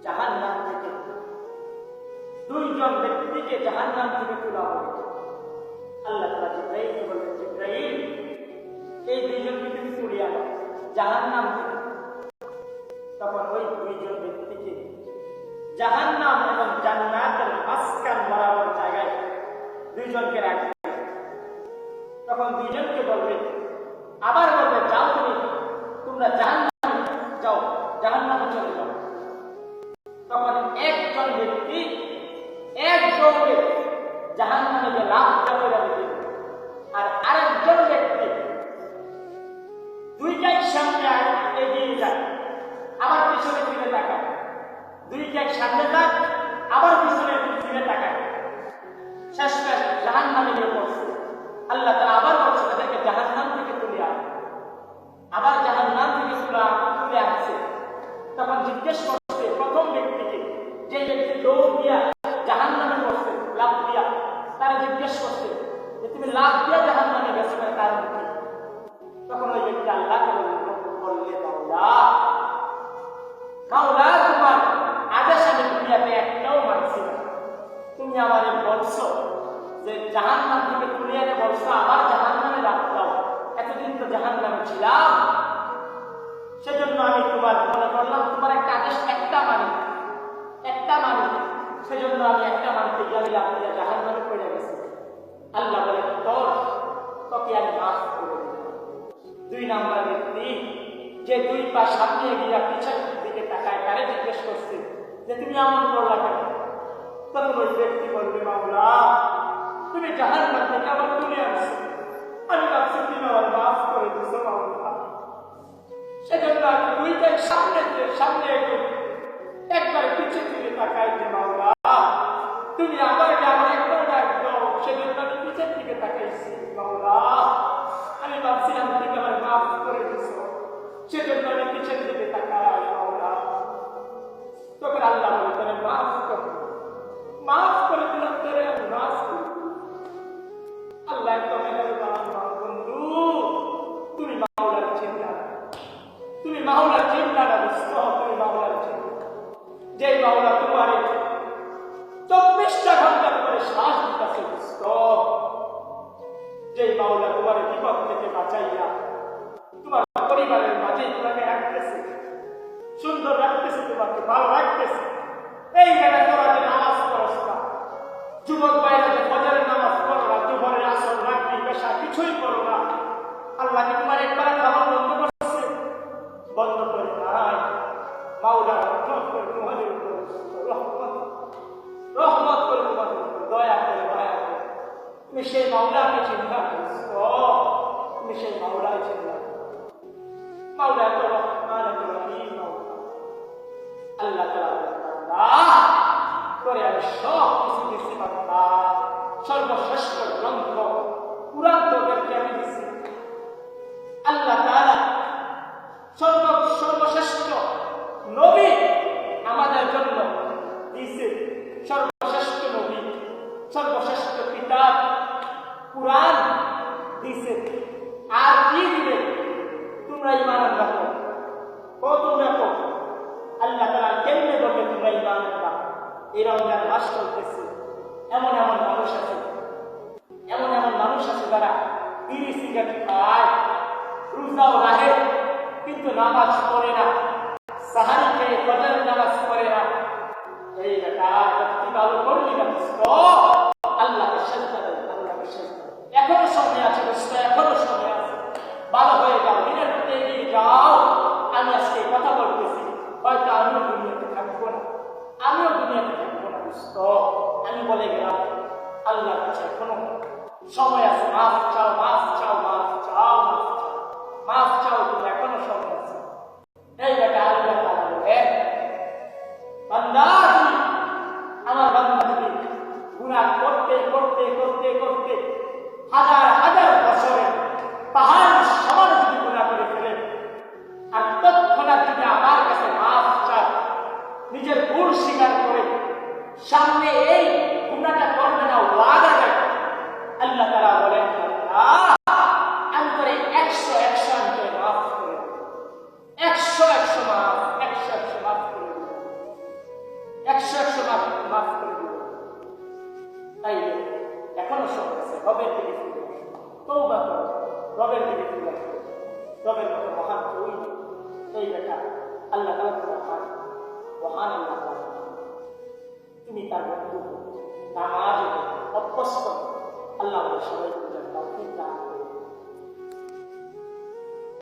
জাহান্নাম থেকে দুইজন ব্যক্তিকে জাহান্নাম থেকে তোলা হবে। আল্লাহ তাআলা জিবরাইলকে বললেন, জিবরাইল, এই দুইজনকে তুমি তুলে আনো জাহান্নাম থেকে। তখন ওই দুইজন ব্যক্তিকে জাহান্নাম এবং জান্নাতের মাঝখান বরাবর জায়গায় দুইজনকে রাখবে। তখন দুইজনকে বলবে, আবার বলবে, যাও তোমরা জাহান্নামে যাও, জাহান্নামে চলে যাও। তখন একজন ব্যক্তি এক দৌড়ে জাহান্নামে যে লাভ করে যাবে, আর আরেকজন ব্যক্তি দুইটাই সামনে এগিয়ে যায়, আবার পিছনে ফিরে তাকায়, দুইটাই সামনে যায়, আবার পিছনে ফিরে তাকায়, শেষমেশ জাহান্নামে গিয়ে পড়ছে। আল্লাহ তাআলা আবার বলছে তাদেরকে জাহান্নাম থেকে তুলে আন। আবার জাহান্নাম থেকে তুলে আনছে। তখন জিজ্ঞেস করছে প্রথম ব্যক্তিকে, যে ব্যক্তি দৌড় দিয়া জাহান্নামে পড়ছে, লাফ দিয়া, তারা জিজ্ঞেস করছে যে তুমি লাফ দিয়া জাহান্নামে গেছো, কারণ কি? তখন ওই ব্যক্তি আল্লাহকে বললে, মাওলা, তোমার আদেশ আমি দুনিয়াতে একটাও মানছি না। তুমি আমারে বলছো যে জাহান্নাম থেকে তুলে এনে বলছো আবার জাহান্নামে রাখলাম, এতদিন তো জাহান্নামে ছিলাম, সেজন্য আমি তোমার মনে করলাম তোমার একটা আদেশ একটা মানি, সেজন্য আমি একটা মানতে গিয়ে আমি লাফ দিয়া জাহান্নামে পড়ে গেছি। আল্লাহ বলে, তোকে আমি মাফ করে দিলাম। দুই নাম্বার ব্যক্তি যে দুই পা সামনে গিয়া পিছনের দিকে তাকায়, তারে জিজ্ঞেস করছে যে তুমি এমন করলা কেন? তখন ওই ব্যক্তি বলবে, মাওলা, তুমি জাহান্নাম থেকে আমার তুলে আনছো, আমি ভাবছি তুমি আমার মাফ করে দিছো মাওলা, সেজন্য আমি দুইটাই সামনে একবার পিছে ফিরে তাকাই যে মাওলা, তুমি আমাকে আমার একবার ডাক দাও, সেজন্য আমি পিছের দিকে তাকাইছি মাওলা, আমি ভাবছিলাম তুমি আমার মাফ করে দিছো, সেজন্য আমি পিছের দিকে তাকাই মাওলা। তখন আল্লাহ বলে, তোরে মাফ করে দিলাম, তোরে আমি মাফ করি। আল্লাহ তুমি বন্ধু, তুমি মাওলার চিন্তা, তুমি মাওলার চিন্তাটা বুঝছো, তুমি মাওলার চিন্তা, যে মাওলা তোমার 24টা ঘন্টা করে শ্বাস দিতেছে বুঝছো, যে মাওলা তোমার বিপদ থেকে বাঁচাইয়া তোমার পরিবারের মাঝে তোমাকে রাখতেছে, সুন্দর রাখতেছে, তোমাকে ভালো রাখতেছে। এই জায়গায় তোরা যে নামাজ পড়স না, যুবক ভাইরা যে ফজরের নামাজ পড়ো না, জোহরের আসর রাখবি পেশা কিছুই করো না, আল্লাহ কি তোমার একবার খাবার বন্ধ করছে? বন্ধ করে নাই। মাওলা রহমত করে তোমাদের উপর, রহমত করে তোমাদের উপর, দয়া করে তুমি সেই মাওলাকে চিন্তা করছো, তুমি সেই মাওলায় চিন্তা করো। মাওলা এত রহমান, এত রহিম মাওলা। আল্লাহ তাআলা করে আমি সব কিছু দিচ্ছি বান্দা, সর্বশ্রেষ্ঠ গ্রন্থ কুরআন তোদেরকে আমি দিচ্ছি। আল্লাহ তাআলা সর্বশ্রেষ্ঠ নবী আমাদের জন্য দিয়েছে, সর্বশ্রেষ্ঠ নবী, সর্বশ্রেষ্ঠ কিতাব কুরআন দিয়েছে। আর কি দিবে? তোমরা ঈমান রাখো, তোমরা রাখো। আল্লাহ তাআলা কেমনে বলবে তোমরা ঈমান রাখবা? এই রমজান মাস চলতেছে, এমন মানুষ আছে যারা বিড়ি সিগারেট খায়, রোজাও রাখে, কিন্তু নামাজ পড়ে না, সাহারি খেয়ে ফজরের নামাজ পড়ে না। এই বেটা কি ভালো করলি না? আল্লাহকে সেজদা দেন, আল্লাহকে সেজদা। এখনো সময় আছে দোস্ত, এখনো সময় আছে, ভালো হয়ে যাও, দিনের প্রতি এগিয়ে যাও। আমি আজকে কথা বলতেছি, হয়তো আমিও দুনিয়াতে থাকবো না, দোস্ত। আমি বলে গেলাম আল্লাহর কাছে এখনো সময় আছে, মাফ চাও, তুমি এখনো সময় আছে। এই বেটা আল্লাহ তাআলা বলে, বান্দা আমার বান্দা যদি গুনাহ করতে হাজার বছরে পাহাড় সমান যদি গুনাহ করে ফেলে, আর তৎক্ষণাৎ যদি আমার কাছে মাফ চায়, নিজের ভুল স্বীকার করে সামনে এই গুনাহটা করবে না ওয়াদা দেয়, আল্লাহ তাআলা বলেন আমি করে 100 আমি করে মাফ করে 100 মাফ, ধ্বংস করেছে, রবের দিকে ফিরে আসো, তওবা করো, রবের দিকে ফিরে আসো। রবের মতো মহান কেউই নেই। এই বেটা আল্লাহ তাআলা তোমার মহান আল্লাহ তাআলা। তুমি তার বন্ধু, নামাজ অভ্যস্ত। আল্লাহ আমাদের সবাই